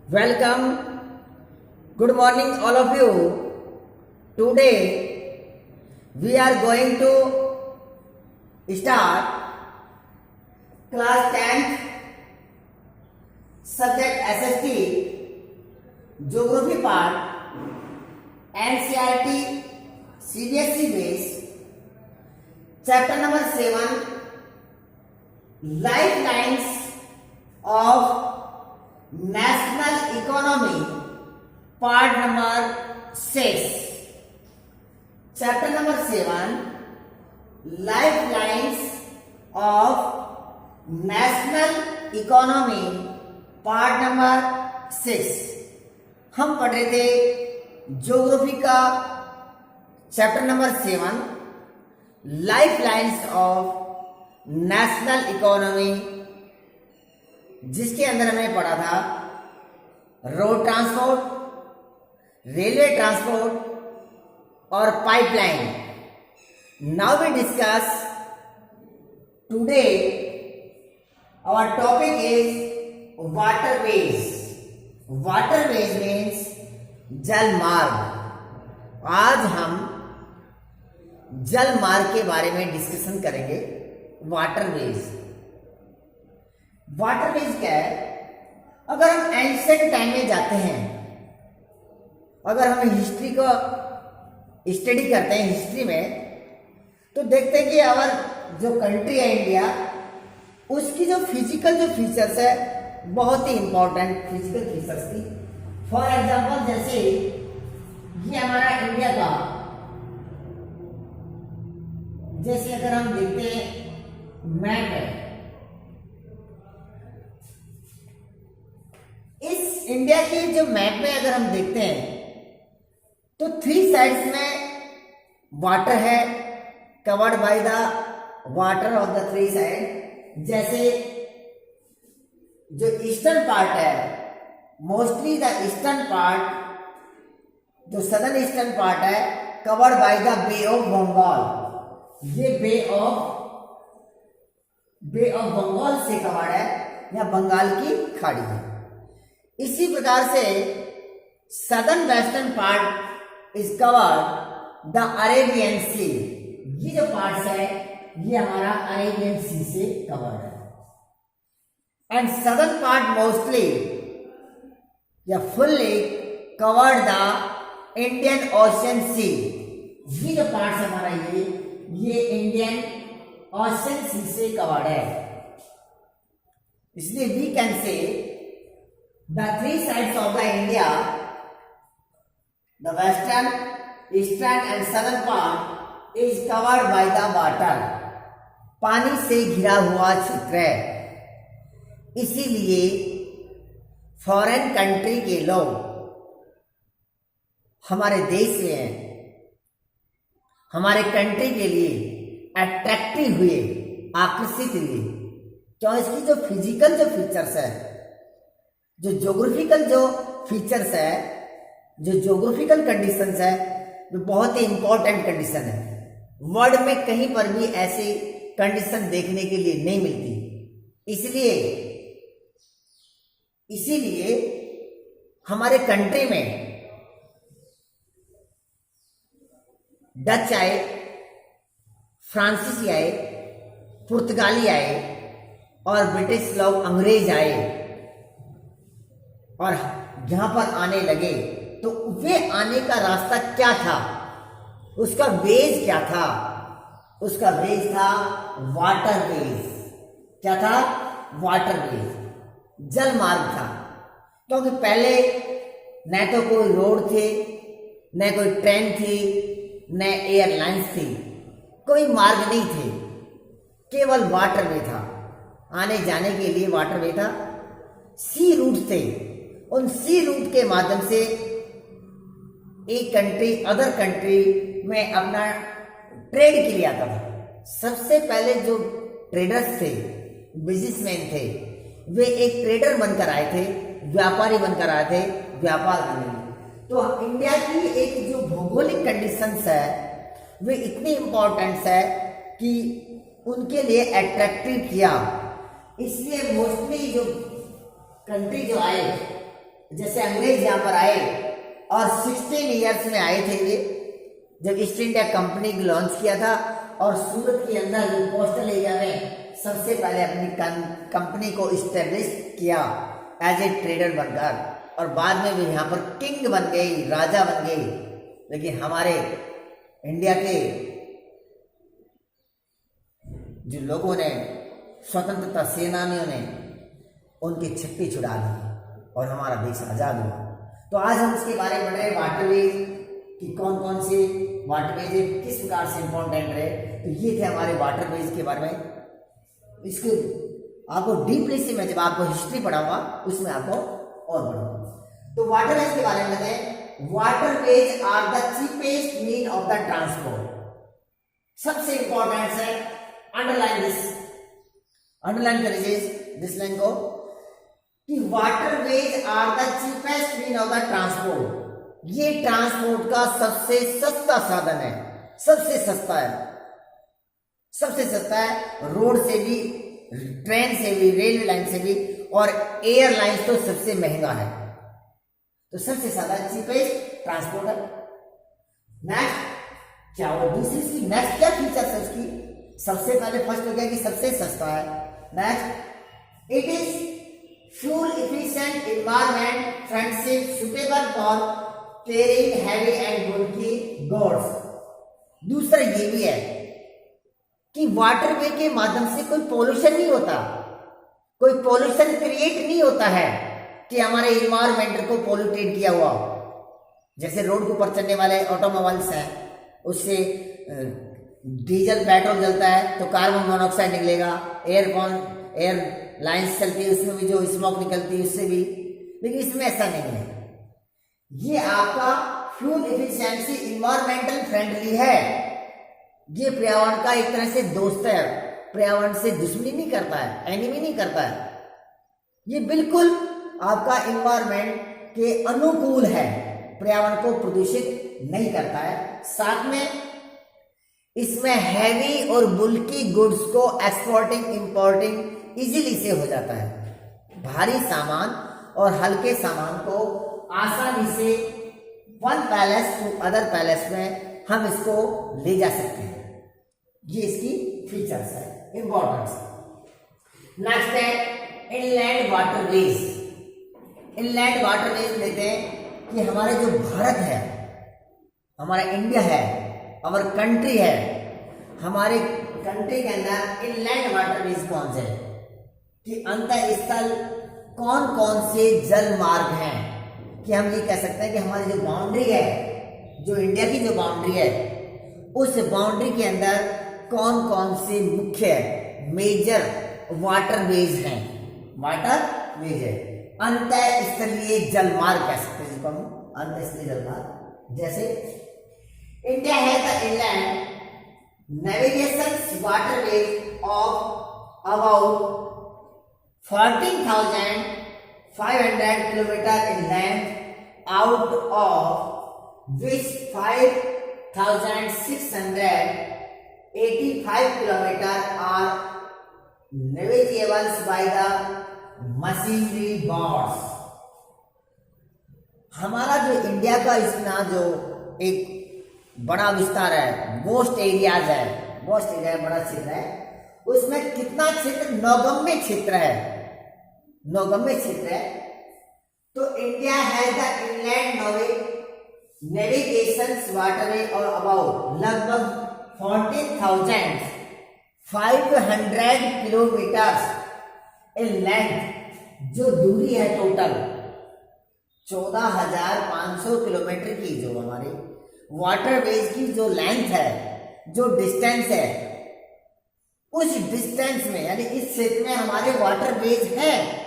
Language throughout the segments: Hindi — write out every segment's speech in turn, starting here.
Welcome. Good morning, all of you. Today we are going to start class 10th subject SST Geography part NCERT CBSE base chapter number 7 Lifelines of National Economy part number 6. Chapter number 7 Lifelines of National Economy part number 6. हम पढ़ रहे थे ज्योग्राफी का chapter number 7 lifelines of national economy, जिसके अंदर हमने पढ़ा था रोड ट्रांसपोर्ट, रेलवे ट्रांसपोर्ट और pipeline. Now we discuss today our topic is waterways. Waterways means जल मार्ग। आज हम जल मार्ग के बारे में डिस्कशन करेंगे। वाटरवेज क्या है? अगर हम एंशिएंट टाइम में जाते हैं, अगर हम हिस्ट्री को स्टडी करते हैं हिस्ट्री में, तो देखते हैं कि अवर जो कंट्री है इंडिया, उसकी जो फिजिकल जो फीचर्स है बहुत ही इंपॉर्टेंट फिजिकल फीचर्स थी। फॉर एग्जांपल जैसे ये हमारा इंडिया का, जैसे अगर हम देखते हैं मैप है, इस इंडिया के जो मैप में अगर हम देखते हैं तो 3 साइड्स में वाटर है, covered by the water of the 3 side. जैसे जो ईस्टर्न पार्ट है, मोस्टली द ईस्टर्न पार्ट, जो सदर्न ईस्टर्न पार्ट है, covered by the bay of Bengal. ये बे ऑफ बंगाल से कवर्ड है, या बंगाल की खाड़ी है। इसी प्रकार से southern western part is covered the Arabian sea. ये जो पार्ट है ये हमारा अरेबियन सी से कवर्ड है। एंड सदर्न पार्ट मोस्टली या fully covered the Indian ocean sea. ये जो पार्ट हमारा ये इंडियन ओशन सी से कवर्ड है। इसलिए we can say the 3 sides of the India, the western, eastern and southern part is covered by the water. पानी से घिरा हुआ क्षेत्र है। इसीलिए फॉरेन कंट्री के लोग हमारे देश में, हमारे कंट्री के लिए अट्रैक्टिव हुए, आकर्षित हुए। क्यों? इसकी जो फिजिकल जो फीचर्स है, जो ज्योग्राफिकल जो फीचर्स है, जो ज्योग्राफिकल कंडीशंस है, वो बहुत ही इंपॉर्टेंट कंडीशन है। वर्ल्ड में कहीं पर भी ऐसी कंडीशन देखने के लिए नहीं मिलती। इसीलिए हमारे कंट्री में डच आए, फ्रांसीसी आए, पुर्तगाली आए और ब्रिटिश लोग, अंग्रेज आए और यहां पर आने लगे। तो वे आने का रास्ता क्या था? उसका वेज क्या था? उसका वेज था वाटरवेज। क्या था? वाटरवेज, जल मार्ग था। क्योंकि पहले न तो कोई रोड थे, न कोई ट्रेन थी, न एयरलाइंस थी, कोई मार्ग नहीं थे, केवल वाटरवे था। आने जाने के लिए वाटरवे था। सी रूट थे। उन सी रूट के माध्यम से एक कंट्री अदर कंट्री में अपना ट्रेड के लिए आता था। सबसे पहले जो ट्रेडर्स थे, बिजनेसमैन थे, वे एक ट्रेडर बनकर आए थे, व्यापारी बनकर आए थे, व्यापार करने के लिए। तो इंडिया की एक जो भौगोलिक कंडीशंस है, वे इतनी इंपॉर्टेंस है कि उनके लिए अट्रैक्टिव किया। इसलिए मोस्टली जो कंट्री जो आए जैसे अंग्रेज यहाँ पर आए और 16 ईयर्स में आए थे ये, जब ईस्ट इंडिया कंपनी को लॉन्च किया था और सूरत के अंदर जो कोस्टल एरिया में सबसे पहले अपनी कंपनी को इस्टेब्लिश किया एज ए ट्रेडर बनकर, और बाद में भी यहाँ पर किंग बन गई, राजा बन गई। लेकिन हमारे इंडिया के जो लोगों ने, स्वतंत्रता सेनानियों ने उनकी छट्टी छुड़ा दी और हमारा देश आजाद हुआ। तो आज हम इसके बारे में पढ़ रहे वाटरवेज कि कौन कौन से वाटरवेज किस प्रकार से इंपॉर्टेंट रहे। तो ये थे हमारे वाटरवेज के बारे में। इसके आपको डीपली से मैं जब आपको हिस्ट्री पढ़ाऊंगा उसमें आपको और पढ़ाऊंगा। तो वाटरवेज के बारे में बताएं। Waterways are the cheapest mean of the transport. सबसे इंपॉर्टेंट है, अंडरलाइन दिस, अंडरलाइन करिए दिस लाइन को, कि waterways are the cheapest mean of the transport. ये ट्रांसपोर्ट का सबसे सस्ता साधन है, सबसे सस्ता है, सबसे सस्ता है। रोड से भी, ट्रेन से भी, रेलवे लाइन से भी, और एयरलाइंस तो सबसे महंगा है। तो सबसे ज्यादा चीपेस्ट ट्रांसपोर्ट है। नेक्स्ट क्या हो, दूसरी इसकी नेक्स्ट क्या फीचर है उसकी? सबसे पहले फर्स्ट हो गया कि सबसे सस्ता है। Next, it is fuel efficient, environment friendly, suitable for carrying heavy and bulky goods. दूसरा ये भी है कि वाटरवे के माध्यम से कोई पोल्यूशन नहीं होता, कोई पोल्यूशन क्रिएट नहीं होता है कि हमारे इन्वायरमेंट को पोल्यूटेड किया हुआ। जैसे रोड के ऊपर चलने वाले ऑटोमोबाइल्स हैं, उससे डीजल पेट्रोल जलता है तो कार्बन मोनोऑक्साइड निकलेगा, एयर लाइन्स चलती है उसमें भी जो स्मोक निकलती है उससे भी। लेकिन इसमें ऐसा नहीं है, ये आपका फ्यूल एफिशिएंसी इन्वायरमेंटल फ्रेंडली है। ये पर्यावरण का एक तरह से दोस्त है, पर्यावरण से दुश्मनी नहीं करता है, एनिमी नहीं करता है। ये बिल्कुल आपका इन्वायरमेंट के अनुकूल है, पर्यावरण को प्रदूषित नहीं करता है। साथ में इसमें हैवी और बुल्की गुड्स को एक्सपोर्टिंग इंपोर्टिंग इजीली से हो जाता है। भारी सामान और हल्के सामान को आसानी से one place to other place में हम इसको ले जा सकते हैं। ये इसकी फीचर्स है, इंपॉर्टेंस। नेक्स्ट है इनलैंड वाटरवेज। इनलैंड वाटरवेज लेते हैं कि हमारे जो भारत है, हमारा इंडिया है, हमारी कंट्री है, हमारे कंट्री के अंदर इनलैंड वाटरवेज कौन से है कि अंतःस्थल कौन कौन से जल मार्ग हैं, कि हम ये कह सकते हैं कि हमारी जो बाउंड्री है, जो इंडिया की जो बाउंड्री है, उस बाउंड्री के अंदर कौन कौन से मुख्य मेजर वाटरवेज हैं। वाटरवेज है अंतःस्थलीय जलमार्ग कह सकते हैं जिसको हम अंतःस्थलीय जलमार्ग। जैसे इंडिया है the inland navigation waterways of about 14,500 kilometer in length, out of which 5,685 kilometer are navigable by the machinery boats। हमारा जो इंडिया का इतना जो एक बड़ा विस्तार है, वोस्ट एरियाज है, वोस्ट एरिया बड़ा क्षेत्र है, उसमें कितना क्षेत्र? नौगम्य क्षेत्र है, नौगम्य क्षेत्र है। तो India has the inland navigation waterway और अबाउट लगभग 14,500 किलोमीटर इन लेंथ, जो दूरी है टोटल 14,500 किलोमीटर की, जो हमारी वाटरवेज की जो लेंथ है, जो डिस्टेंस है, उस डिस्टेंस में यानी इस क्षेत्र में हमारे वाटरवेज है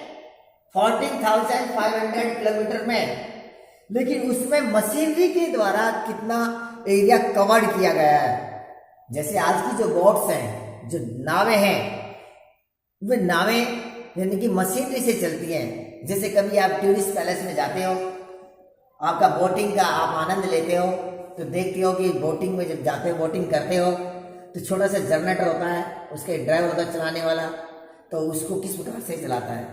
14,500 किलोमीटर में। लेकिन उसमें मशीनरी के द्वारा कितना एरिया कवर्ड किया गया है। जैसे आज की जो बोट्स हैं, जो नावें हैं, वे नावें यानी कि मशीनरी से चलती हैं। जैसे कभी आप टूरिस्ट पैलेस में जाते हो, आपका बोटिंग का आप आनंद लेते हो, तो देखते हो कि बोटिंग में जब जाते हो, बोटिंग करते हो, तो छोटा सा जनरेटर होता है, उसके ड्राइवर होता है चलाने वाला, तो उसको किस प्रकार से चलाता है।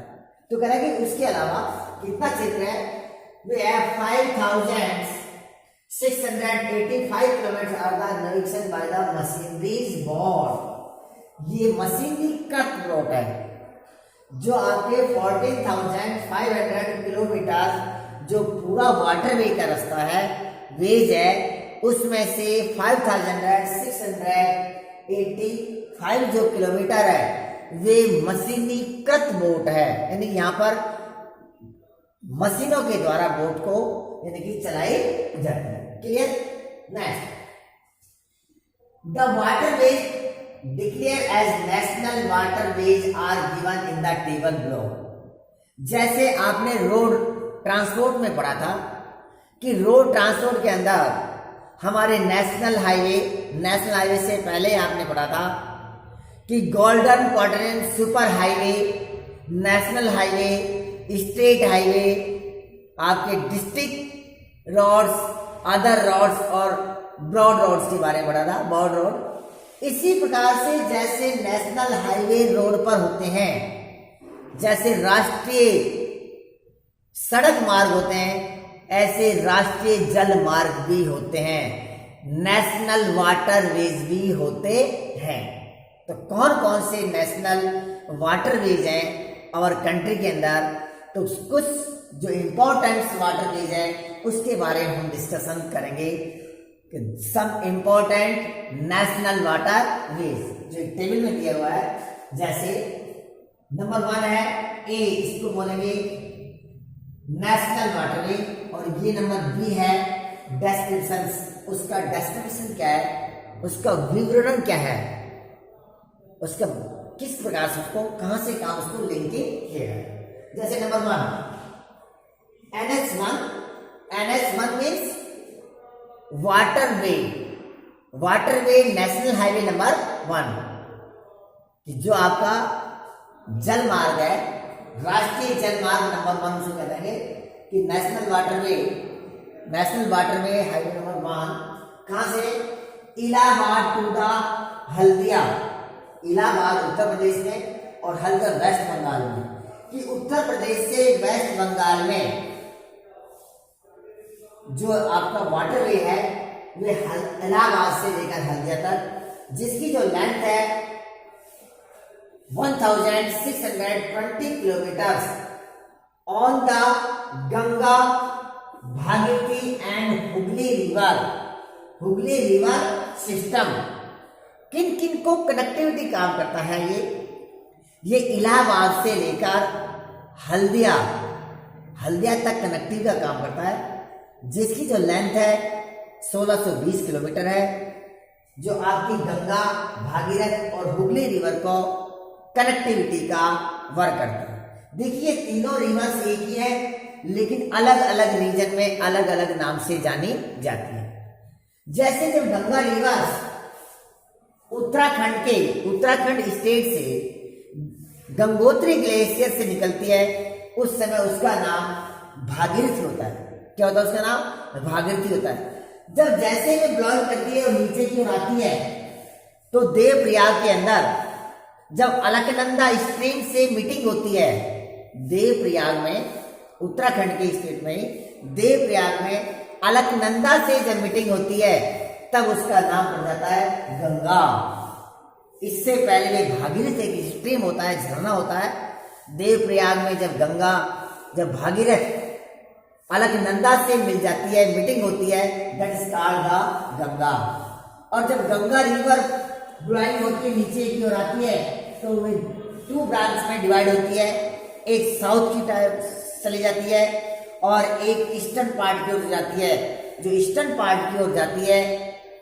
तो कह रहा है कि उसके अलावा कितना क्षेत्र है we have 5,685 kilometers are the navigation by the machineries board. ये मशीनीकृत बोट है जो आपके 14,500 किलोमीटर जो पूरा वाटरवे का रास्ता है वेज है, उसमें से 5,685 जो किलोमीटर है वे मशीनीकृत बोट है, यानी यहाँ पर मशीनों के द्वारा बोट को यानी कि चलाई जाती है। Clear? Next, the waterways declare as national waterways are given in the table below. जैसे आपने रोड ट्रांसपोर्ट में पढ़ा था कि रोड ट्रांसपोर्ट के अंदर हमारे नेशनल हाईवे से पहले आपने पढ़ा था कि golden quadrant, super highway, national highway, state highway, आपके डिस्ट्रिक्ट रोड्स, अदर रोड्स और ब्रॉड रोड्स के बारे में पढ़ा था, ब्रॉड रोड। इसी प्रकार से जैसे नेशनल हाईवे रोड पर होते हैं, जैसे राष्ट्रीय सड़क मार्ग होते हैं, ऐसे राष्ट्रीय जल मार्ग भी होते हैं, नेशनल वाटरवेज भी होते हैं। तो कौन कौन से नेशनल वाटरवेज हैं और कंट्री के अंदर, तो कुछ जो इम्पोर्टेंट वाटरवेज है उसके बारे में हम डिस्कशन करेंगे। सम इम्पोर्टेंट नेशनल वाटरवेज जो एक टेबल में दिया हुआ है, जैसे नंबर 1 है ए, इसको बोलेंगे नेशनल वाटरवे, और ये नंबर बी है डेस्क्रिप्शन। उसका डेस्क्रिप्शन क्या है, उसका विवरण क्या है, उसका किस प्रकार से उसको कहां से कहां उसको लिंकिंग किया है। जैसे number 1 NH1 means waterway national highway number 1, जो आपका जल मार्ग है, राष्ट्रीय जल मार्ग नंबर 1 से कहेंगे कि नेशनल वाटरवे हाईवे नंबर 1 कहां से, इलाहाबाद टू द हल्दिया, इलाहाबाद उत्तर प्रदेश में और हल्दिया वेस्ट बंगाल में, कि उत्तर प्रदेश से वेस्ट बंगाल में जो आपका वाटरवे है वे इलाहाबाद से लेकर हल्दिया तक, जिसकी जो लेंथ है 1620 kilometres on the Ganga, Bhagirathi and Hooghly river system. किन किन को कनेक्टिविटी काम करता है ये इलाहाबाद से लेकर हल्दिया तक कनेक्टिविटी का काम करता है, जिसकी जो लेंथ है 1620 किलोमीटर है, जो आपकी गंगा, भागीरथ और हुगली रिवर को कनेक्टिविटी का वर्क करता है। देखिए तीनों रिवर्स एक ही है, लेकिन अलग अलग रीजन में अलग अलग नाम से जानी जाती है। जैसे जब गंगा रिवर उत्तराखंड स्टेट से गंगोत्री ग्लेशियर से निकलती है, उस समय उसका नाम भागीरथी होता है। क्या होता है उसका नाम? भागीरथी होता है। जब जैसे में ब्लॉक करती है और नीचे की ओर आती है, तो देवप्रयाग के अंदर जब अलकनंदा स्ट्रीम से मीटिंग होती है, देवप्रयाग में, उत्तराखंड के स्टेट में देवप्रयाग में अलकनंदा से जब मीटिंग होती है, तब उसका नाम पड़ जाता है गंगा। इससे पहले वे भागीरथ एक स्ट्रीम होता है, झरना होता है। देवप्रयाग में जब भागीरथ अलकनंदा से मिल जाती है, मीटिंग होती है, that is called the Ganga. और जब गंगा रिवर ब्लॉइंग होती है, नीचे की ओर आती है, तो वे 2 ब्रांच में डिवाइड होती है। एक साउथ की टाइप चली जाती है और एक ईस्टर्न पार्ट की ओर जाती है। जो ईस्टर्न पार्ट की ओर जाती है,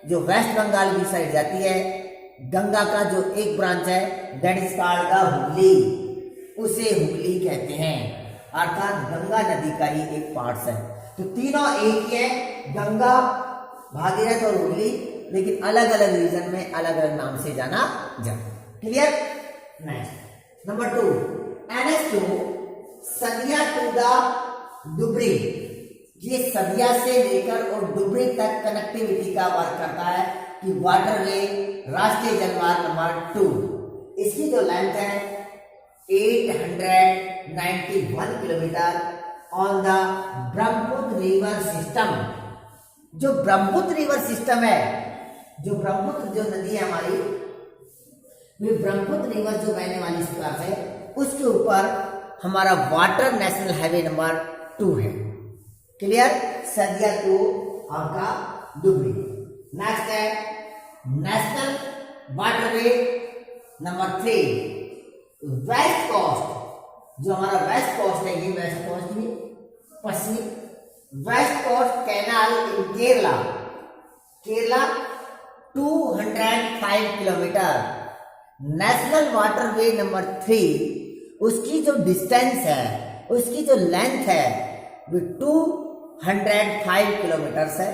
जो वेस्ट बंगाल की साइड जाती है, गंगा का जो एक ब्रांच है, that is called the Hooghly, उसे हुगली कहते हैं, अर्थात गंगा नदी का ही एक पार्ट है। तो तीनों एक ही है, गंगा, भागीरथ और हुगली, लेकिन अलग अलग रीजन में अलग अलग नाम से जाना जाता है। Clear? Next number 2 NH2 Sadiya to the Dhubri, ये सदिया से लेकर और डुबरी तक कनेक्टिविटी का वर्क करता है कि वाटरवे राष्ट्रीय जलमार्ग नंबर 2, इसकी जो लेंथ है 891 kilometre on the Brahmaputra river system. जो ब्रह्मपुत्र रिवर सिस्टम है, जो ब्रह्मपुत्र जो नदी है हमारी, वे ब्रह्मपुत्र रिवर जो बहने वाली इस प्रकार से, उसके ऊपर हमारा वाटर नेशनल हाईवे नंबर 2 है। क्लियर? सदिया 2 आपका डुबरी। नेक्स्ट है national waterway number 3 west coast. जो हमारा वेस्ट कोस्ट है, ये वेस्ट कोस्ट भी पश्चिमी west coast canal in Kerala. Kerala 205 kilometre. National waterway number 3, उसकी जो डिस्टेंस है, उसकी जो लेंथ है, वो 205 किलोमीटर है,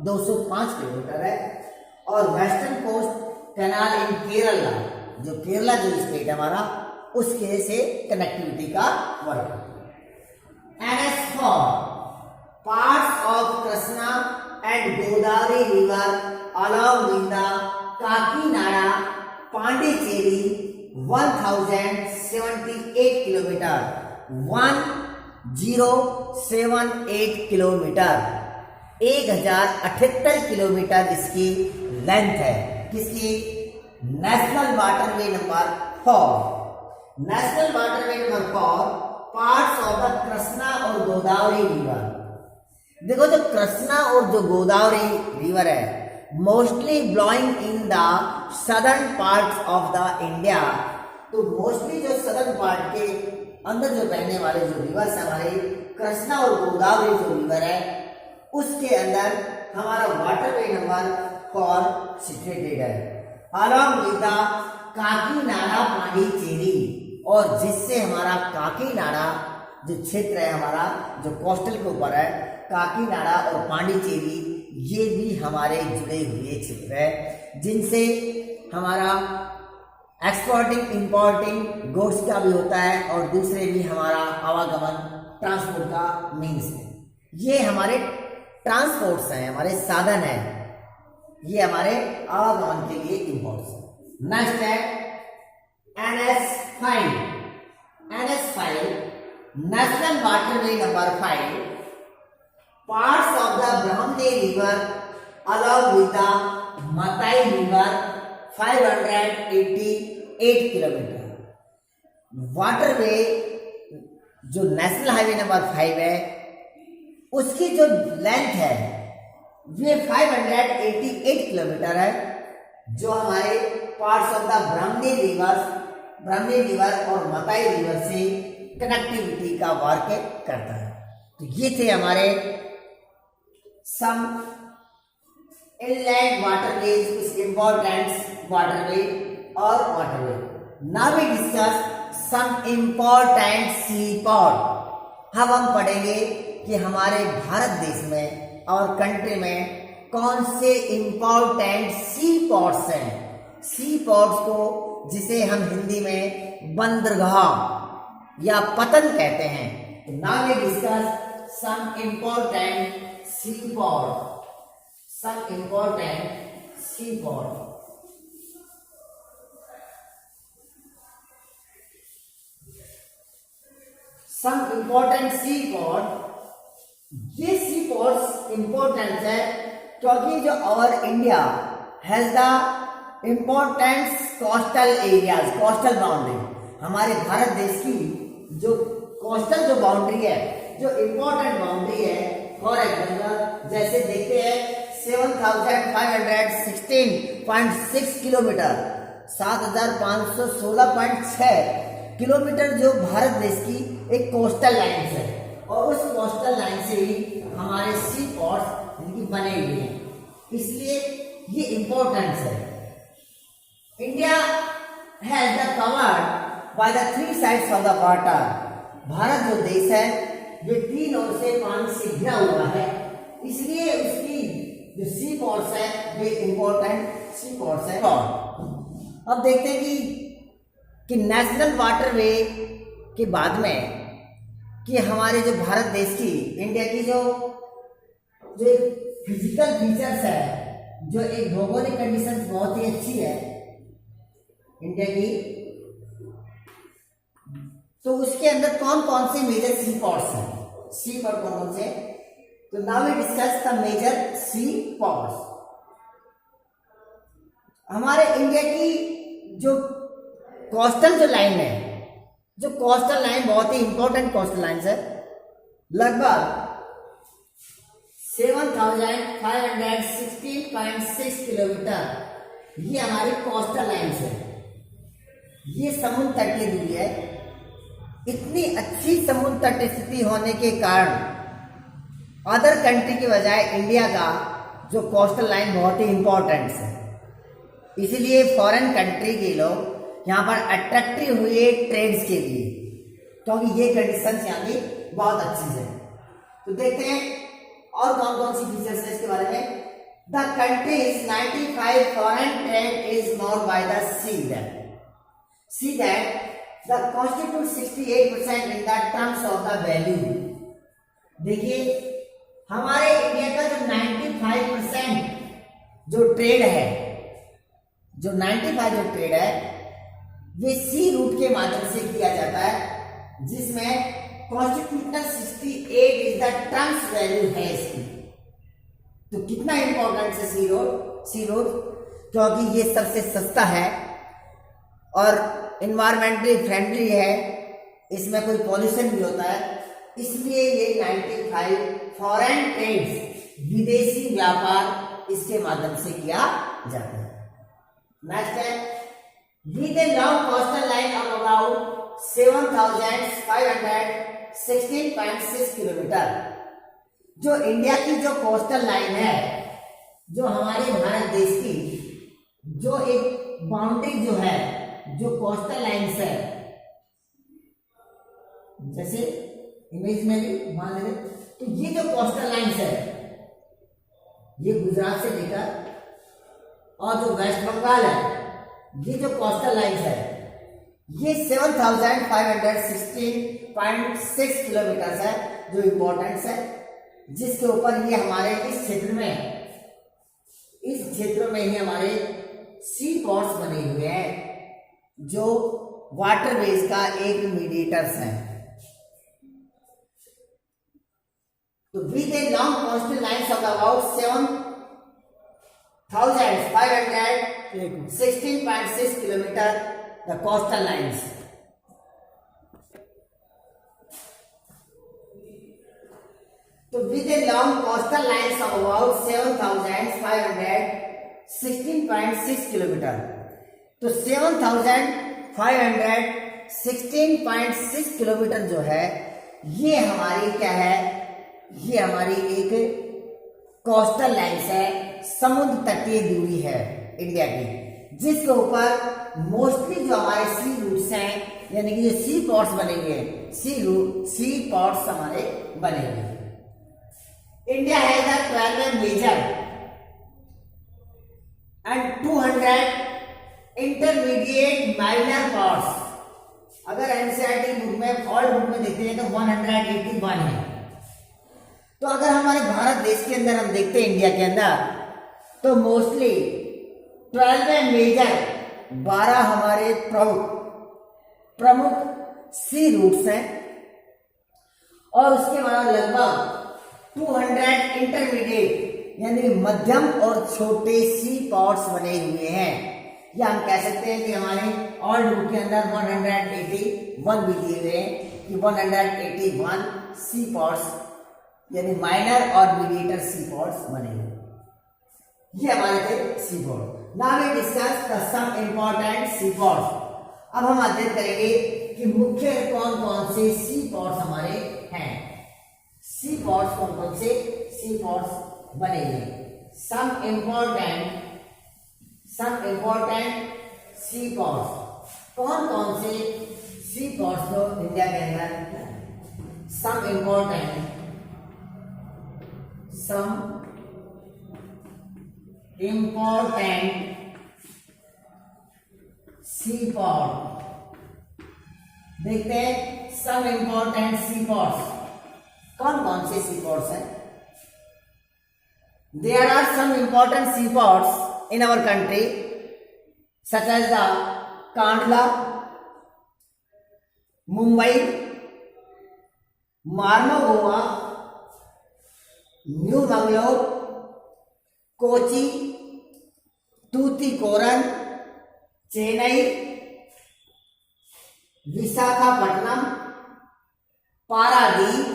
205 किलोमीटर है। और western coast canal in Kerala, जो केरला जो स्टेट है हमारा, उसके से कनेक्टिविटी का work. NS4 parts of Krishna and Godavari river along with the Kakinada Pondicherry 1078 kilometre, 1078 kilometre, 1078 kilometre इसकी लेंथ है। किसकी? National waterway number 4। National waterway number 4 parts of the Krishna और गोदावरी रिवर। देखो, जो कृष्णा और जो गोदावरी रिवर है, mostly blowing in the southern parts of the India. तो मोस्टली जो सदर्न पार्ट के अंदर जो बहने वाले जो रिवर्स हमारे कृष्णा और गोदावरी जो रिवर है, उसके अंदर हमारा वाटरवे नंबर 4 सिचुएटेड है, along with the Kakinada Pondicherry. और जिससे हमारा काकीनाडा जो क्षेत्र है हमारा, जो कोस्टल के ऊपर है, काकीनाडा और पांडिचेरी, ये भी हमारे जुड़े हुए क्षेत्र है, जिनसे हमारा एक्सपोर्टिंग इंपोर्टिंग गुड्स का भी होता है और दूसरे भी हमारा आवागमन ट्रांसपोर्ट का मीन्स है। ये हमारे ट्रांसपोर्ट्स हैं, हमारे साधन हैं, ये हमारे आवागमन के लिए इंपोर्ट्स है। नेक्स्ट है NS5। NS5 national waterway number 5 parts of the Brahmani river along with the Matai river 588 kilometre. Waterway जो नेशनल हाईवे नंबर 5 है, उसकी जो लेंथ है ये 588 किलोमीटर है, जो हमारे parts of the Brahmani river और मताई रिवर से कनेक्टिविटी का वर्क करता है। तो ये थे हमारे some inland waterways, कुछ important waterway और waterway. Now we discuss some important seaport। अब हम पढ़ेंगे कि हमारे भारत देश में और कंट्री में कौन से इम्पोर्टेंट सी पोर्ट्स हैं। सी पोर्ट्स को जिसे हम हिंदी में बंदरगाह या पतन कहते हैं। Now we discuss some important seaport, some important seaport। some important seaport। ये seaports important है क्योंकि जो our India has the important coastal areas, coastal boundary। हमारे भारत देश की जो कोस्टल जो बाउंड्री है, जो इम्पोर्टेंट बाउंड्री है, फॉर एग्जाम्पल जैसे देखते हैं 7516.6 किलोमीटर, 7516.6 किलोमीटर जो भारत देश की एक कोस्टल लाइन है, और उस कोस्टल लाइन से ही हमारे सी पोर्ट्स इनकी बने हुए हैं, इसलिए ये इम्पोर्टेंस है। India has the covered by the 3 sides of the water. Bharat जो देश है ये 3 ओर से पानी से घिरा हुआ है, इसलिए उसकी जो सी पोर्ट्स है वे इम्पोर्टेंट सी पोर्ट्स है। अब देखते हैं कि नेशनल वाटरवे के बाद में कि हमारे जो भारत देश की, इंडिया की जो फिजिकल फीचर्स है, जो एक भौगोलिक कंडीशन बहुत ही अच्छी है इंडिया की, तो उसके अंदर कौन कौन से मेजर सी पोर्ट्स हैं। सी पोर्ट कौन कौन से? तो now we discuss the major sea ports. हमारे इंडिया की जो कोस्टल जो लाइन है, जो कोस्टल लाइन बहुत ही इंपॉर्टेंट कोस्टल लाइन है, लगभग 7,516.6 किलोमीटर ये हमारी कोस्टल लाइन है। ये समुद्र तटीय दूरी है। इतनी अच्छी समुद्र तटीय स्थिति होने के कारण अदर कंट्री की बजाय इंडिया का जो कोस्टल लाइन बहुत ही इंपॉर्टेंट है। इसीलिए फॉरेन कंट्री के लोग यहाँ पर अट्रैक्टिव हुए ट्रेड्स के लिए, क्योंकि ये कंडीशन यहाँ की बहुत अच्छी है। तो देखते हैं और कौन कौन सी फीचर्स है इसके बारे में। The countries 95 foreign trade is more by the see that the constitute 68% in the terms of the value. देखिए हमारे इंडिया का जो 95% जो ट्रेड है, जो 95 जो ट्रेड है ये सी रूट के माध्यम से किया जाता है, जिसमें constitutional 68 is the terms value है इसकी। तो कितना इंपॉर्टेंट है सी रोड, क्योंकि ये सबसे सस्ता है और इन्वायरमेंटली फ्रेंडली है, इसमें कोई पॉल्यूशन भी होता है, इसलिए ये 95 फॉरेन ट्रेड्स विदेशी व्यापार इसके माध्यम से किया जाता है। नेक्स्ट है with a long coastal line of about 7,516.6 kilometre. जो इंडिया की जो कोस्टल लाइन है, जो हमारे भारत देश की जो एक बाउंड्री जो है, जो कोस्टल लाइन्स है, जैसे इमेज में भी मान लेंगे, तो ये जो कोस्टल लाइन्स है ये गुजरात से लेकर और जो वेस्ट बंगाल है, ये जो कोस्टल लाइन्स है ये 7,516.6 किलोमीटर है, जो इंपॉर्टेंस है, जिसके ऊपर ये हमारे इस क्षेत्र में ही हमारे सी पोर्ट्स बने हुए हैं, जो वाटरवेज का एक मीडिएटर्स है। तो with a long coastal lines of about 7,516.6 kilometre the coastal lines. तो with a long coastal lines of about 7,516.6 kilometre. तो 7,516.6 किलोमीटर जो है ये हमारी क्या है, ये हमारी एक कोस्टल लाइन्स है, समुद्र तटीय दूरी है इंडिया की, जिसके ऊपर मोस्टली जो हमारे सी रूट्स हैं, यानी कि जो सी पोर्ट्स बने हुए हैं, सी पोर्ट्स हमारे बने हुए हैं। India has the 12 major and 200 intermediate minor ports. अगर एनसीईआरटी बुक में ओल्ड बुक में देखते हैं तो 181 है। तो अगर हमारे भारत देश के अंदर हम देखते हैं, इंडिया के अंदर, तो मोस्टली 12 मेजर 12 हमारे प्रमुख सी रूट्स हैं और उसके बाद लगभग 200 इंटरमीडिएट यानी मध्यम और छोटे सी पोर्ट्स बने हुए हैं। या हम कह सकते हैं कि हमारे ओल्ड बुक के अंदर 181 भी दिए गए हैं कि 181 सी पोर्ट्स यानी माइनर और मीडिएटर सी पोर्ट्स बने हुए। ये हमारे थे sea port. Now we discuss the some important sea ports. अब हम अध्ययन करेंगे कि मुख्य कौन कौन से सी पोर्ट्स हमारे हैं। सी पोर्ट्स कौन कौन से सी पोर्ट्स बने हुए, सम इंपॉर्टेंट सी पोर्ट्स। कौन कौन से सी पोर्ट्स जो इंडिया के अंदर सम इंपॉर्टेंट सी पोर्ट। देखते हैं सम इंपॉर्टेंट सी पोर्ट्स कौन कौन से सी पोर्ट्स हैं। There are some important seaports in our country such as the Kandla, Mumbai, Marmagao, New Mangalore, Kochi, Tuticorin, Chennai, Visakhapatnam, Paradip,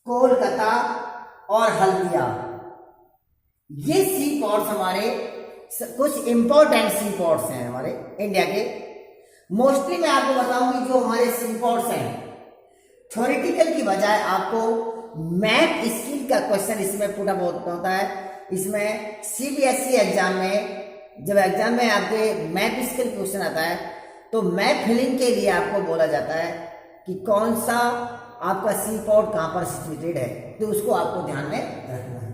Kolkata और हल्दिया। ये सी पोर्ट्स हमारे कुछ इंपॉर्टेंट सी पोर्ट्स हैं हमारे इंडिया के। मोस्टली मैं आपको बताऊंगी जो हमारे सी पोर्ट्स हैं, थ्योरेटिकल की बजाय आपको मैप स्किल का क्वेश्चन इसमें पुट अप होता है। इसमें सीबीएसई एग्जाम में जब एग्जाम में आपके मैप स्किल क्वेश्चन आता है तो मैप फिलिंग के लिए आपको बोला जाता है कि कौन सा आपका सी पोर्ट कहां पर सिचुएटेड है, तो उसको आपको ध्यान में रखना है।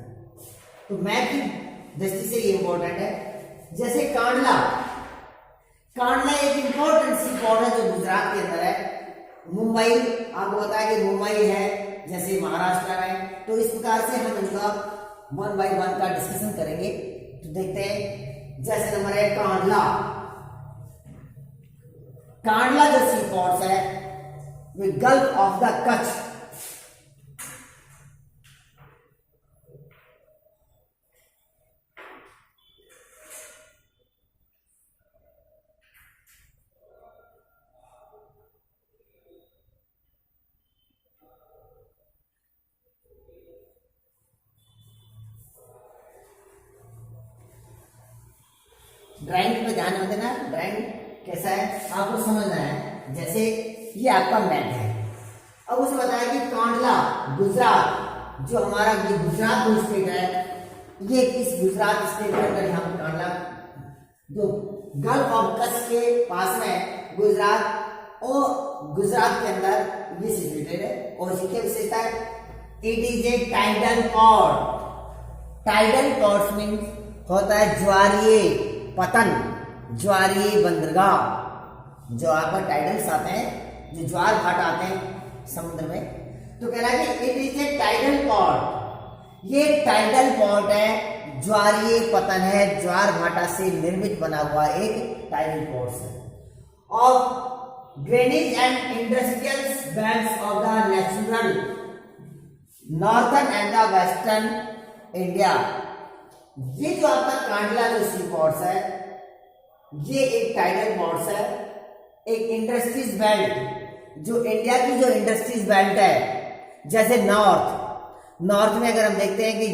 तो मैप की दृष्टि से ये इंपॉर्टेंट है। जैसे कांडला, कांडला एक इंपॉर्टेंट सी पोर्ट है जो गुजरात के अंदर है। मुंबई आपको बताया कि मुंबई है जैसे महाराष्ट्र में, तो इस प्रकार से हम इनका 1 बाय 1 का डिस्कशन करेंगे। तो देखते हैं, जैसे नंबर है कांडला। कांडला जो सी पोर्ट है वे gulf of the Kutch, drawing पे ध्यान देना। ड्राइंग कैसा है आपको समझना है। जैसे ये आपका मैप है, अब उसे बताया कि कांडला गुजरात, जो हमारा ये गुजरात जो स्टेट है, ये इस गुजरात स्टेट के अंदर यहाँ पर कांडला जो गल्फ ऑफ कच्छ के पास में गुजरात और गुजरात के अंदर ये सिचुएटेड है। और इसकी क्या विशेषता है? It is a tidal port. Tidal port means होता है ज्वारीय पतन, ज्वारीय बंदरगाह। जो आपका टाइडल्स आते हैं, जो ज्वार भाट आते हैं समुद्र में, तो कह रहा है कि it is a tidal port. ये टाइडल पोर्ट है, ज्वारीय पतन है, ज्वार भाटा से निर्मित बना हुआ एक टाइडल पोर्ट है। और drainage and industrial belts of the natural northern and the western India. ये जो आपका कांडला जो सी पोर्ट्स है, ये एक टाइडल पोर्ट्स है, एक इंडस्ट्रीज बेल्ट, जो इंडिया की जो इंडस्ट्रीज बेल्ट है। जैसे नॉर्थ में अगर हम देखते हैं कि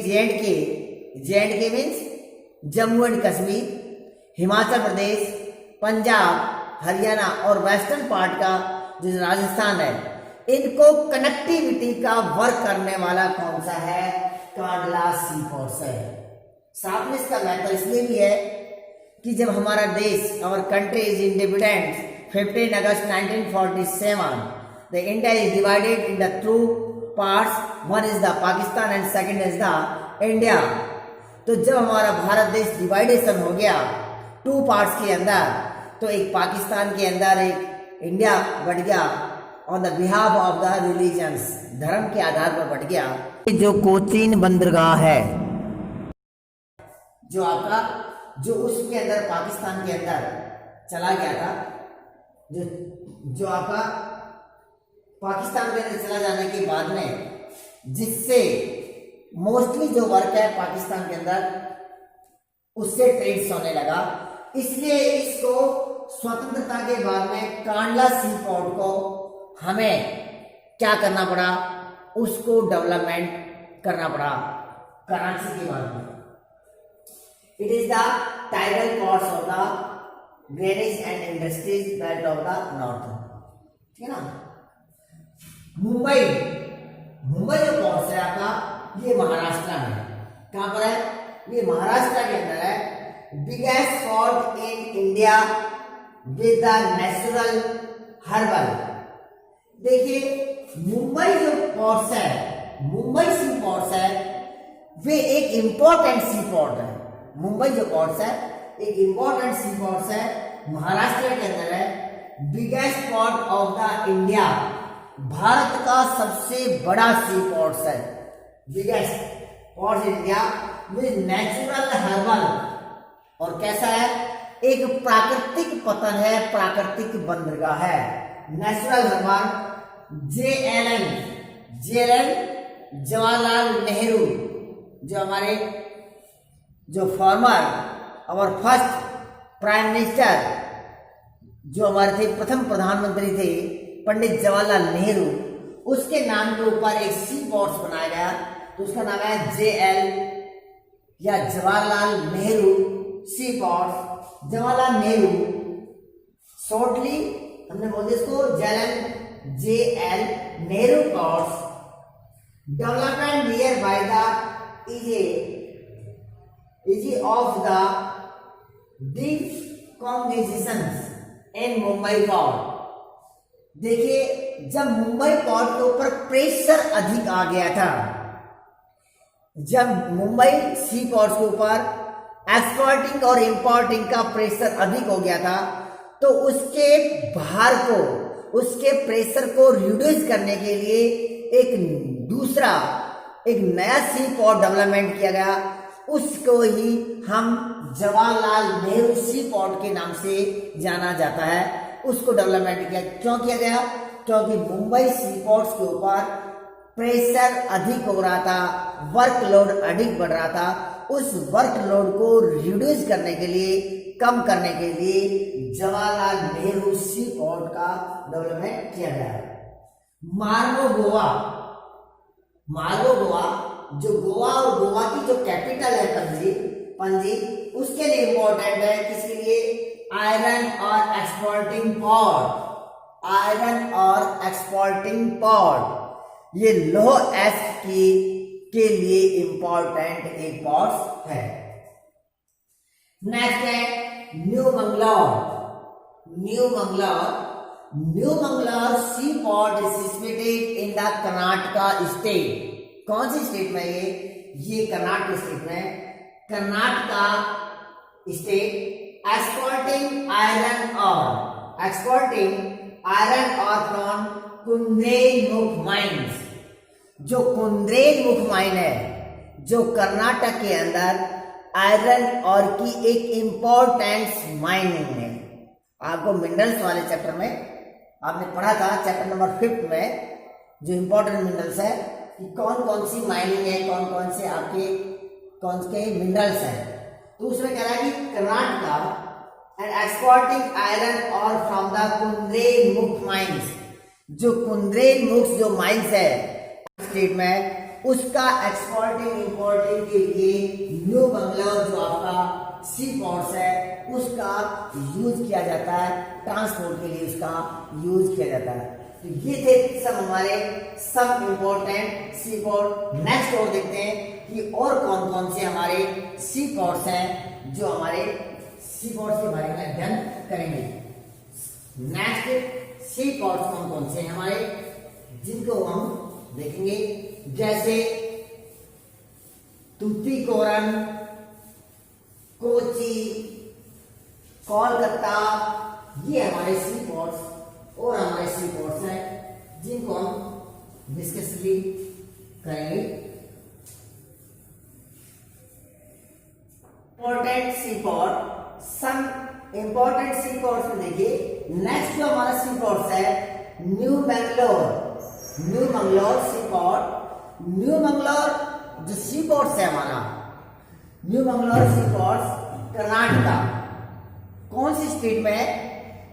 जे एंड के मीन्स जम्मू एंड कश्मीर, हिमाचल प्रदेश, पंजाब, हरियाणा और वेस्टर्न पार्ट का जो राजस्थान है, इनको कनेक्टिविटी का वर्क करने वाला कौन सा है? कांडला सी पोर्ट्स है। साथ में इसका महत्व इसलिए भी है कि जब हमारा देश, our country is independent 15 August 1947, the India is divided in the 2 parts, one is the Pakistan and second is the India. तो जब हमारा भारत देश डिवाइडेशन हो गया 2 पार्ट्स के अंदर, तो एक पाकिस्तान के अंदर एक इंडिया बढ़ गया on the behalf of the religions, धर्म के आधार पर बढ़ गया। जो कोचीन बंदरगाह है, जो आपका जो उसके अंदर पाकिस्तान के अंदर चला गया था, जो आपका पाकिस्तान के अंदर चला जाने के बाद में, जिससे मोस्टली जो वर्क है पाकिस्तान के अंदर उससे ट्रेड्स होने लगा, इसलिए इसको स्वतंत्रता के बाद में कांडला सी पोर्ट को हमें क्या करना पड़ा? उसको डेवलपमेंट करना पड़ा कराची के बाद में। It is the tidal ports of the drainage and industries belt of the north, ठीक है ना। मुंबई जो पोर्ट्स है आपका, ये महाराष्ट्र में, कहां पर है? ये महाराष्ट्र के अंदर है। Biggest port in India with the natural herbal. देखिए मुंबई जो पोर्ट्स है, मुंबई सी पोर्ट्स है, वे एक इंपॉर्टेंट सी पोर्ट है। मुंबई जो पोर्ट्स है एक इंपॉर्टेंट सी पोर्ट्स है, महाराष्ट्र के अंदर है। Biggest port of the India, Bharat का सबसे बड़ा सी पोर्ट्स है। Biggest port India with natural herbal, और कैसा है? एक प्राकृतिक पतन है, प्राकृतिक बंदरगाह है। Natural herbal JLN Jawaharlal Nehru, जो हमारे जो फॉर्मर और फर्स्ट प्राइम मिनिस्टर, जो हमारे थे प्रथम प्रधानमंत्री थे पंडित जवाहरलाल नेहरू, उसके नाम के ऊपर एक सी पोर्ट्स बनाया गया, तो उसका नाम है JL या Jawaharlal Nehru sea ports. Jawaharlal Nehru shortly हमने बोल दिया इसको JL Nehru ports, development near by the easy of the decongestions in Mumbai port. देखिए, जब मुंबई पोर्ट के ऊपर प्रेशर अधिक आ गया था, जब मुंबई सी पोर्ट के ऊपर एक्सपोर्टिंग और इंपोर्टिंग का प्रेशर अधिक हो गया था, तो उसके भार को, उसके प्रेशर को रिड्यूस करने के लिए एक नया सी पोर्ट डेवलपमेंट किया गया। उसको ही हम जवाहरलाल नेहरू सी पोर्ट के नाम से जाना जाता है। उसको डेवलपमेंट किया, क्यों किया गया? क्योंकि मुंबई सी पोर्ट्स के ऊपर प्रेशर अधिक हो रहा था, वर्कलोड अधिक बढ़ रहा था। उस वर्कलोड को रिड्यूस करने के लिए, कम करने के लिए जवाहरलाल नेहरू सी पोर्ट का डेवलपमेंट किया गया। मार्गो गोवा, जो गोवा और गोवा की जो कैपिटल है पणजी, उसके लिए इंपॉर्टेंट है। किसके लिए? आयरन और एक्सपोर्टिंग पोर्ट। ये लौह एस्क के लिए इंपॉर्टेंट एक पोर्ट है। नेक्स्ट है new Mangalore sea port is situated in the Karnataka state. कौन सी स्टेट में ये कर्नाटक स्टेट में, कर्नाटका स्टेट, एक्सपोर्टिंग आयरन और फ्रॉम कुंद्रेमुख माइंस। जो कुंद्रेमुख माइन है, जो कर्नाटक के अंदर आयरन और की एक इंपॉर्टेंट माइनिंग है। आपको मिनरल्स वाले चैप्टर में आपने पढ़ा था, चैप्टर नंबर 5 में, जो इंपॉर्टेंट मिनरल्स है कि कौन कौन सी माइनिंग है, कौन कौन से मिनरल्स हैं। तो उसमें कह रहा है कि कर्नाटका एंड एक्सपोर्टिंग आयरन और फ्रॉम द कुंद्रेमुख माइंस। जो कुंद्रेमुख जो माइंस है स्टेट में, उसका एक्सपोर्टिंग इंपोर्टिंग के लिए न्यू बंगलोर जो आपका सी पोर्ट्स है, उसका यूज किया जाता है, ट्रांसपोर्ट के लिए उसका यूज किया जाता है। तो ये थे सब इंपॉर्टेंट सी पोर्ट। नेक्स्ट और देखते हैं कि और कौन कौन से हमारे सी पोर्ट्स हैं जो हमारे सी पोर्ट्स के बारे में अध्ययन करेंगे। नेक्स्ट सी पोर्ट्स कौन कौन से हैं हमारे, जिनको हम देखेंगे, जैसे तुतीकोरन, कोची, कोलकाता, ये हमारे सी पोर्ट्स और हमारे सी पोर्ट्स हैं जिनको हम डिस्कसली करेंगे। इंपॉर्टेंट सी पोर्ट, सम इंपॉर्टेंट सी पोर्ट्स में देखिए। नेक्स्ट जो हमारा सी पोर्ट्स है new Mangalore sea port. New Mangalore जो सी पोर्ट्स है हमारा, न्यू मंगलोर सी पोर्ट्स कर्नाटका। कौन सी स्टेट में है?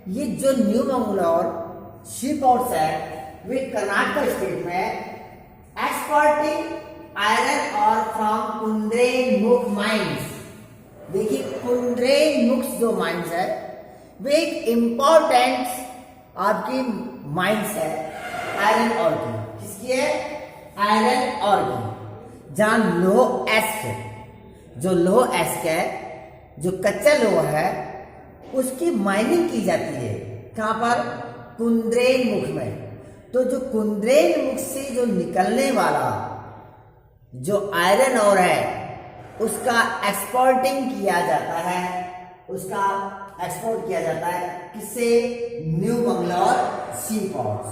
ये जो न्यू मंगलोर सी पोर्ट्स है वे कर्नाटका स्टेट में, एक्सपोर्टिंग आयरन और फ्रॉम कुंद्रेमुख माइंस। देखिए, कुंद्रेमुख जो माइंस है वे एक इंपॉर्टेंट आपकी माइंस है आयरन और की। किसकी है? आयरन और की। जहां लौह एस्क, जो लौह एस्क है, जो कच्चा लोहा है, उसकी माइनिंग की जाती है। कहां पर? कुंद्रेमुख में। तो जो कुंद्रेमुख से जो निकलने वाला जो आयरन और है, उसका एक्सपोर्टिंग किया जाता है, उसका एक्सपोर्ट किया जाता है किससे? न्यू मंगलोर सी पोर्ट्स।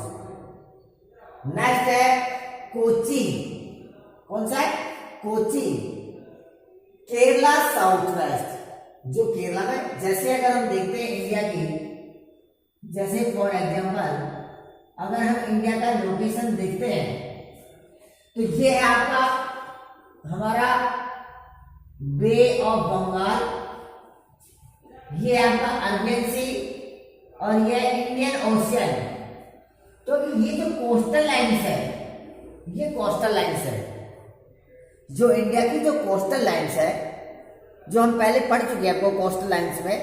नेक्स्ट है कोची। कौन सा है? Kochi, Kerala south west. जो केरला में, जैसे अगर हम देखते हैं इंडिया की, जैसे फॉर एग्जांपल अगर हम इंडिया का लोकेशन देखते हैं तो ये है आपका हमारा बे ऑफ बंगाल, ये आपका अरबियन सी और ये इंडियन ओशियन। तो ये जो कोस्टल लाइन्स है, ये कोस्टल लाइन्स है, जो इंडिया की जो कोस्टल लाइन्स है, जो हम पहले पढ़ चुके हैं आपको कोस्टल लाइन्स में,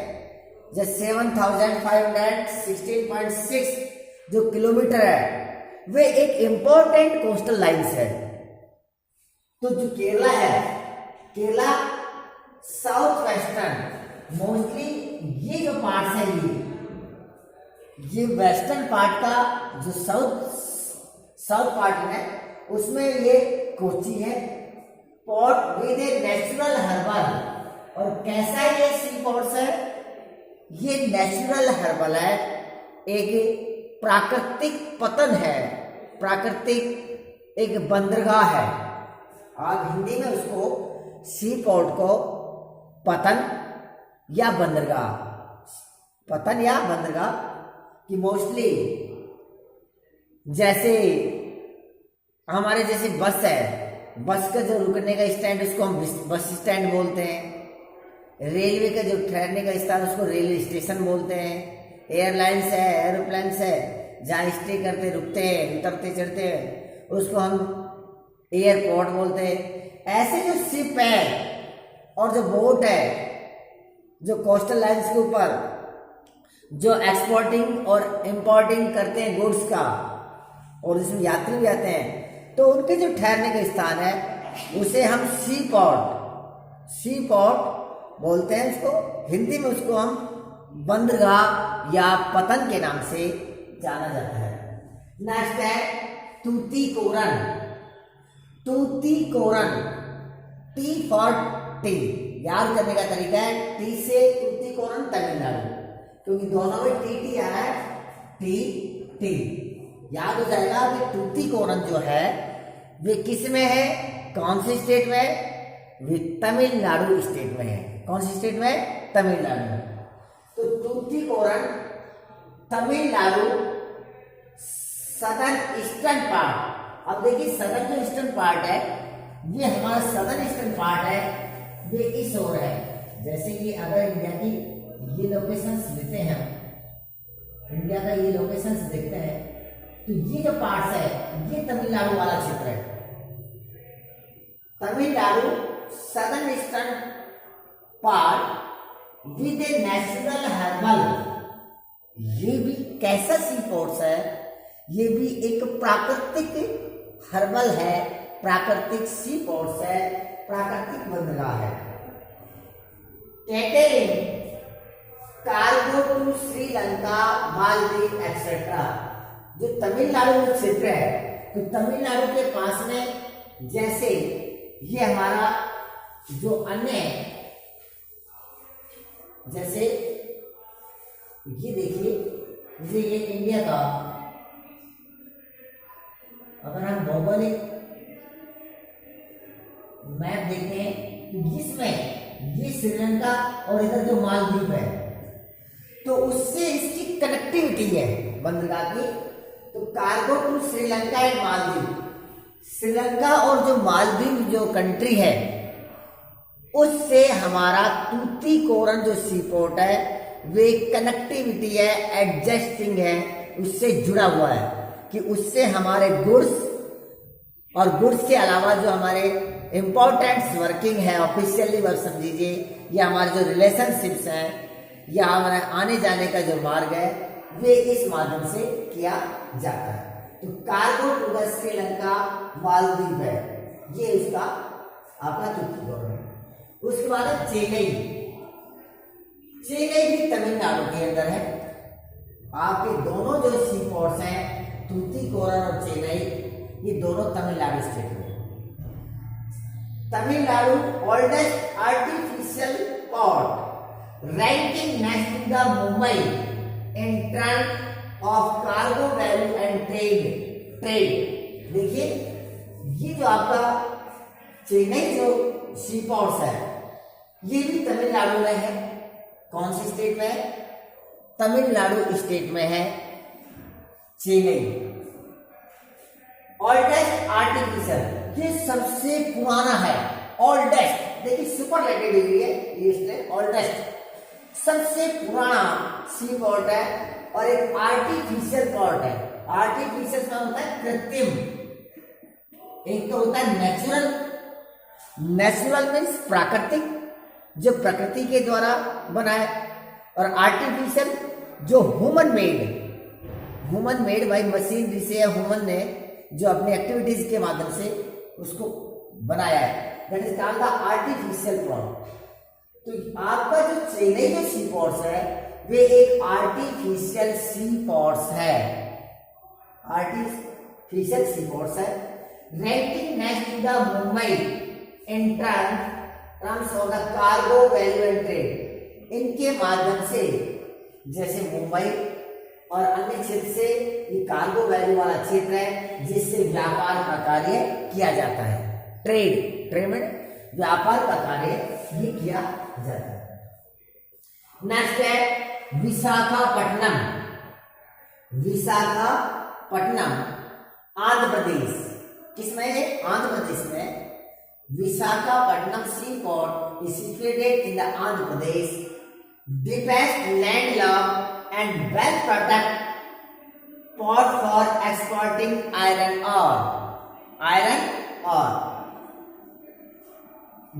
जैसे 7516.6 जो किलोमीटर है, वे एक इंपॉर्टेंट कोस्टल लाइन्स है। तो जो केरला है, केरला साउथ वेस्टर्न, मोस्टली ये जो पार्ट है, ये वेस्टर्न पार्ट का जो साउथ पार्ट है, उसमें ये कोची है, port with a natural herbal. और कैसा ये सी पोर्ट्स है, ये नेचुरल हर्बल है, एक प्राकृतिक पतन है, प्राकृतिक एक बंदरगाह है। आप हिंदी में उसको सी पोर्ट को पतन या बंदरगाह, पतन या बंदरगाह कि मोस्टली जैसे हमारे जैसे बस है, बस का जो रुकने का स्टैंड उसको हम बस स्टैंड बोलते हैं, रेलवे का जो ठहरने का स्थान उसको रेलवे स्टेशन बोलते हैं, एयरलाइंस है, एरोप्लेन्स है, जहाँ स्टे करते रुकते हैं, उतरते चढ़ते हैं, उसको हम एयरपोर्ट बोलते हैं। ऐसे जो शिप है और जो बोट है, जो कोस्टल लाइन्स के ऊपर जो एक्सपोर्टिंग और इंपोर्टिंग करते हैं गुड्स का, और इसमें यात्री भी आते हैं, तो उनके जो ठहरने का स्थान है उसे हम सी पोर्ट बोलते हैं। उसको हिंदी में उसको हम बंदरगाह या पतन के नाम से जाना जाता है। नेक्स्ट है Tuticorin. Tuticorin, T for T, याद करने का तरीका है, टी से तूतीकोरन तमिलनाडु, क्योंकि दोनों में टी टी आया है, टी टी याद हो जाएगा कि तूतीकोरन जो है वे किस में है, कौन सी स्टेट में है, वे तमिलनाडु स्टेट में है। कौन सी स्टेट में? तमिलनाडु में। तो Tuticorin Tamil Nadu southern eastern part. अब देखिए सदर्न जो ईस्टर्न पार्ट है, ये हमारा सदर्न ईस्टर्न पार्ट है, वे इस ओर है। जैसे कि अगर इंडिया की ये लोकेशंस लेते हैं, इंडिया का ये लोकेशंस देखते हैं, तो ये जो पार्ट्स है ये तमिलनाडु वाला क्षेत्र है। Tamil Nadu southern eastern part with a natural herbal, ये भी कैसा सी पोर्ट्स है, ये भी एक प्राकृतिक हर्बल है, प्राकृतिक सी पोर्ट्स है, प्राकृतिक बंदरगाह है। Catering cargo to Sri Lanka, Maldives etcetera. जो तमिलनाडु क्षेत्र है, तो तमिलनाडु के पास में जैसे ये हमारा जो अन्य, जैसे ये देखिए, ये इंडिया का अगर हम भौगोलिक मैप देखें तो इसमें ये श्रीलंका और इधर जो मालदीव है, तो उससे इसकी कनेक्टिविटी है बंदरगाह की। तो cargo to Sri Lanka and Maldives, Sri Lanka और जो मालदीव जो कंट्री है उससे हमारा तूतीकोरन जो सी पोर्ट है वे कनेक्टिविटी है, एडजस्टिंग है, उससे जुड़ा हुआ है कि उससे हमारे गुड्स और गुड्स के अलावा जो हमारे इंपॉर्टेंट वर्किंग है, ऑफिशियली वर्क समझिए, या हमारे जो रिलेशनशिप्स हैं या हमारे आने जाने का जो मार्ग है वे इस माध्यम से किया जाता है। तो कार्गो टू श्रीलंका मालदीव है, ये उसका आपका तूतीकोरन है। उसके बाद है चेन्नई। चेन्नई भी तमिलनाडु के अंदर है। आपके दोनों जो सी पोर्ट्स हैं तूतीकोरन और चेन्नई, ये दोनों तमिलनाडु स्टेट में। Tamil Nadu oldest artificial port, ranking next to the Mumbai in terms of cargo value and trade. देखिए ये जो आपका चेन्नई जो सी पोर्ट्स है ये भी तमिलनाडु में है। कौन सी स्टेट में है? तमिलनाडु स्टेट में है। चेन्नई। ओल्डेस्ट आर्टिफिशियल, ये सबसे पुराना है। ओल्डेस्ट देखिए सुपरलेटिव डिग्री है इसलिए ओल्डेस्ट, सबसे पुराना सी पोर्ट है और एक आर्टिफिशियल पोर्ट है। आर्टिफिशियल का होता है कृत्रिम, एक तो होता है नेचुरल। नेचुरल मीन्स प्राकृतिक, जो प्रकृति के द्वारा बना है, और आर्टिफिशियल जो ह्यूमन मेड बाई मशीनरी से या ह्यूमन ने जो अपनी एक्टिविटीज के माध्यम से उसको बनाया है, that is called the artificial port. तो आपका जो चेन्नई जो सी पोर्ट्स है वे एक आर्टिफिशियल सी पोर्ट्स है, आर्टिफिशियल सी पोर्ट्स है। Ranking next to the Mumbai in terms of the cargo value and trade, इनके माध्यम से जैसे मुंबई और अन्य क्षेत्र से ये कार्गो वैल्यू वाला क्षेत्र है जिससे व्यापार का कार्य किया जाता है। ट्रेड में व्यापार का कार्य ये किया जाता है। नेक्स्ट है विशाखापट्टनम। विशाखापट्टनम आंध्र प्रदेश, किसमें है? आंध्र प्रदेश में। Visakhapatnam sea port is situated in the Andhra Pradesh, deepest landlocked and well protected port for exporting iron ore।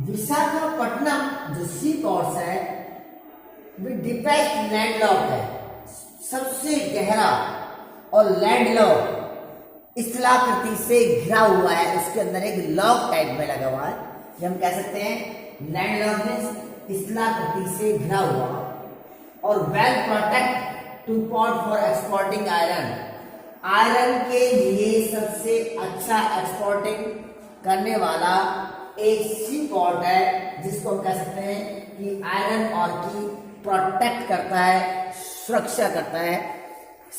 Visakhapatnam जो सी पोर्ट्स है वे डीपेस्ट लैंडलॉक है, सबसे गहरा और लैंडलॉक स्थलाकृति से घिरा हुआ है, उसके अंदर एक लॉक टाइप में लगा हुआ है, ये हम कह सकते हैं लैंडलॉक मींस स्थलाकृति से घिरा हुआ, और well protect two port for exporting iron के लिए सबसे अच्छा एक्सपोर्टिंग करने वाला एक सी पोर्ट है जिसको हम कह सकते हैं कि आयरन और की प्रोटेक्ट करता है, सुरक्षा करता है,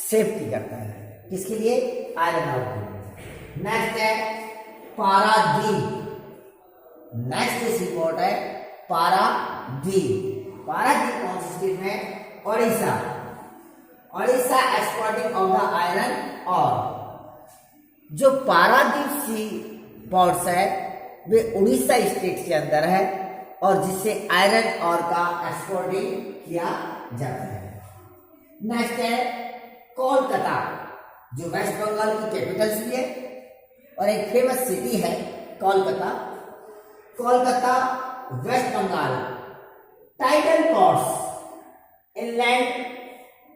सेफ्टी करता है, किसके लिए? आयरन और की। नेक्स्ट है पारादीप। नेक्स्ट सी पोर्ट है पारादीप। पारादीप कौन सी स्टेट में? Odisha. Odisha exporting of the iron और जो पारादीप सी पोर्ट्स है वे उड़ीसा स्टेट के अंदर है और जिससे आयरन और का एक्सपोर्टिंग किया जाता है। नेक्स्ट है कोलकाता, जो वेस्ट बंगाल की कैपिटल सिटी है और एक फेमस सिटी है Kolkata. Kolkata west Bengal tidal ports inland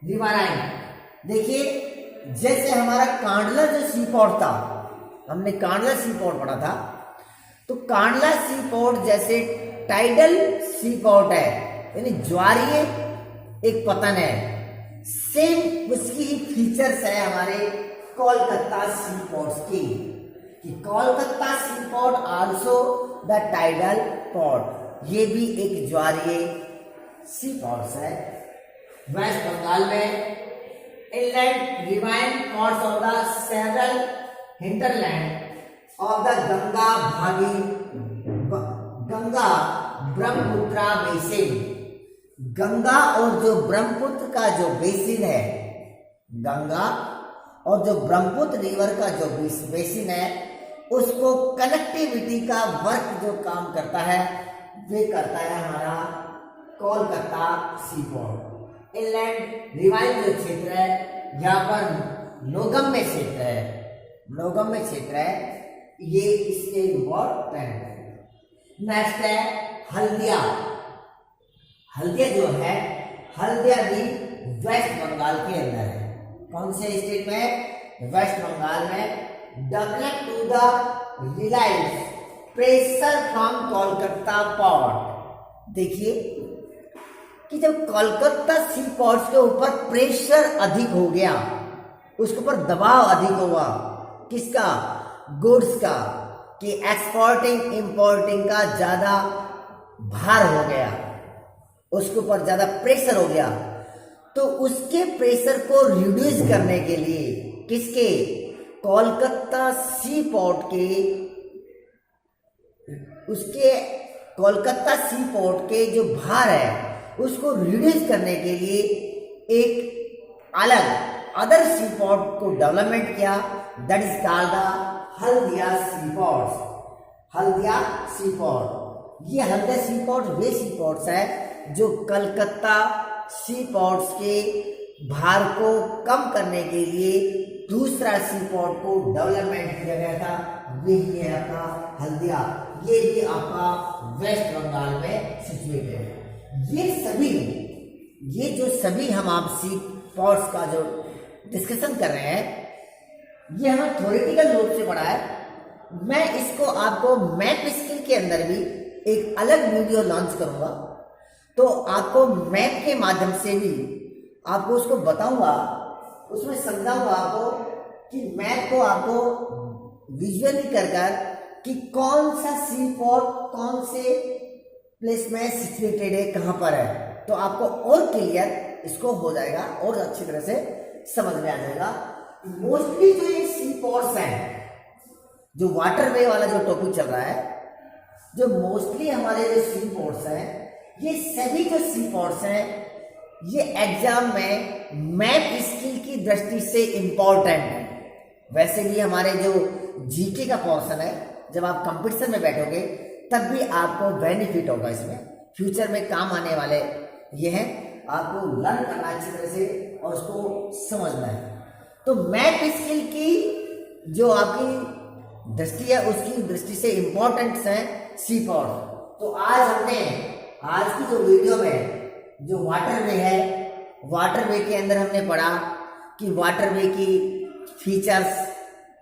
riverine. देखिए जैसे हमारा कांडला जो सी पोर्ट था, हमने कांडला सी पोर्ट पढ़ा था, तो कांडला सी पोर्ट जैसे टाइडल सी पोर्ट है, यानी ज्वारीय एक पतन है, सेम उसकी फीचर्स है हमारे कोलकाता सी पोर्ट्स की, कि Kolkata sea port also the tidal port, ये भी एक ज्वारीय सी पोर्ट्स है। वेस्ट बंगाल में inland riverine ports of the several hinterland of the Ganga Brahmaputra basin. Ganga और जो ब्रह्मपुत्र का जो बेसिन है, गंगा और जो ब्रह्मपुत्र रिवर का जो बेसिन है, उसको कनेक्टिविटी का वर्क जो काम करता है वे करता है हमारा Kolkata sea port. Inland rewind जो क्षेत्र है, यहाँ पर नौगम्य क्षेत्र है, नौगम्य क्षेत्र है, ये इसके इम्पोर्टेंट है। नेक्स्ट है हल्दिया। हल्दिया जो है, हल्दिया भी वेस्ट बंगाल के अंदर है। कौन से स्टेट में? वेस्ट बंगाल में। Develop to the release pressure from Kolkata port. देखिए कि जब कोलकाता सी पोर्ट्स के ऊपर प्रेशर अधिक हो गया, उसके ऊपर दबाव अधिक हुआ, किसका? गुड्स का, कि एक्सपोर्टिंग इंपोर्टिंग का ज्यादा भार हो गया, उसके ऊपर ज्यादा प्रेशर हो गया, तो उसके प्रेशर को रिड्यूस करने के लिए किसके? कोलकाता सी पोर्ट के, उसके कोलकाता सी पोर्ट के जो भार है उसको रिड्यूस करने के लिए एक अलग अदर सी पोर्ट को डेवलपमेंट किया, that is called the Haldia sea ports. Haldia sea port, ये हल्दिया सी पोर्ट वे सी पोर्ट्स है जो कलकत्ता सी पोर्ट्स के भार को कम करने के लिए दूसरा सी पोर्ट को डेवलपमेंट किया गया था, वही है आपका हल्दिया। ये भी आपका वेस्ट बंगाल में सिचुएटेड है। ये जो सभी हम आप सी पोर्ट्स का जो डिस्कशन कर रहे हैं, ये हमें थ्योरेटिकल रूप से पढ़ा है। मैं इसको आपको मैप स्किल के अंदर भी एक अलग वीडियो लॉन्च करूंगा, तो आपको मैप के माध्यम से भी आपको उसको बताऊंगा, उसमें समझाऊंगा आपको कि मैप को आपको विजुअली कर कि कौन सा सी पोर्ट कौन से प्लेस में सिचुएटेड है, कहां पर है, तो आपको और क्लियर इसको हो जाएगा और अच्छी तरह से समझ में आ जाएगा। मोस्टली जो ये सी पोर्ट्स हैं, जो वाटरवे वाला जो टॉपिक चल रहा है, जो मोस्टली हमारे जो सी पोर्ट्स हैं, ये सभी जो सी पोर्ट्स हैं, ये एग्जाम में मैप स्किल की दृष्टि से इंपॉर्टेंट है। वैसे भी हमारे जो जीके का पोर्शन है, जब आप कंपटीशन में बैठोगे तब भी आपको बेनिफिट होगा, इसमें फ्यूचर में काम आने वाले ये हैं, आपको लर्न करना अच्छी तरह से और उसको समझना है। तो मैप स्किल की जो आपकी दृष्टि है, उसकी दृष्टि से इंपॉर्टेंट है सी पोर्ट। तो आज की जो वीडियो में जो वाटरवे है, वाटरवे के अंदर हमने पढ़ा कि वाटरवे की फीचर्स,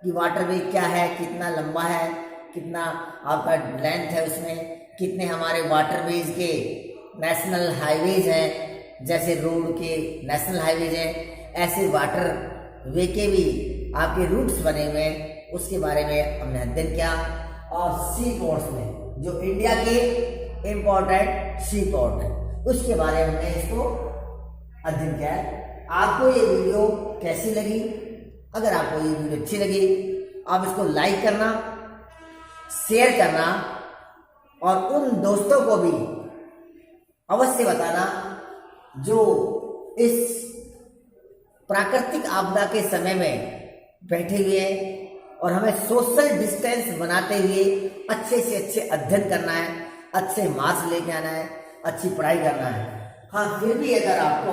कि वाटरवे क्या है, कितना लंबा है, कितना आपका लेंथ है, उसमें कितने हमारे वाटरवेज के नेशनल हाईवेज हैं, जैसे रोड के नेशनल हाईवेज हैं, ऐसे वाटरवे के भी आपके रूट्स बने हुए हैं, उसके बारे में हमने अध्ययन किया। और सी पोर्ट्स में जो इंडिया के इम्पोर्टेंट सी पोर्ट है, उसके बारे में हमने इसको अध्ययन किया है। आपको ये वीडियो कैसी लगी? अगर आपको ये वीडियो अच्छी लगी, आप इसको लाइक करना, शेयर करना और उन दोस्तों को भी अवश्य बताना जो इस प्राकृतिक आपदा के समय में बैठे हुए हैं और हमें सोशल डिस्टेंस बनाते हुए अच्छे से अच्छे अध्ययन करना है, अच्छे मार्क्स लेके आना है, अच्छी पढ़ाई करना है। हाँ, फिर भी अगर आपको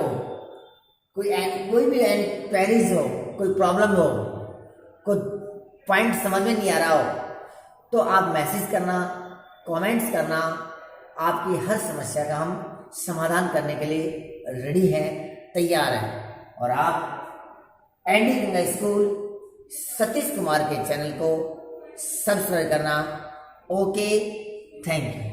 कोई भी क्वेरीज हो, कोई प्रॉब्लम हो, कोई पॉइंट समझ में नहीं आ रहा हो, तो आप मैसेज करना, कमेंट्स करना, आपकी हर समस्या का हम समाधान करने के लिए रेडी हैं, तैयार हैं। और आप एनडी गंगा स्कूल सतीश कुमार के चैनल को सब्सक्राइब करना। Okay, thank you.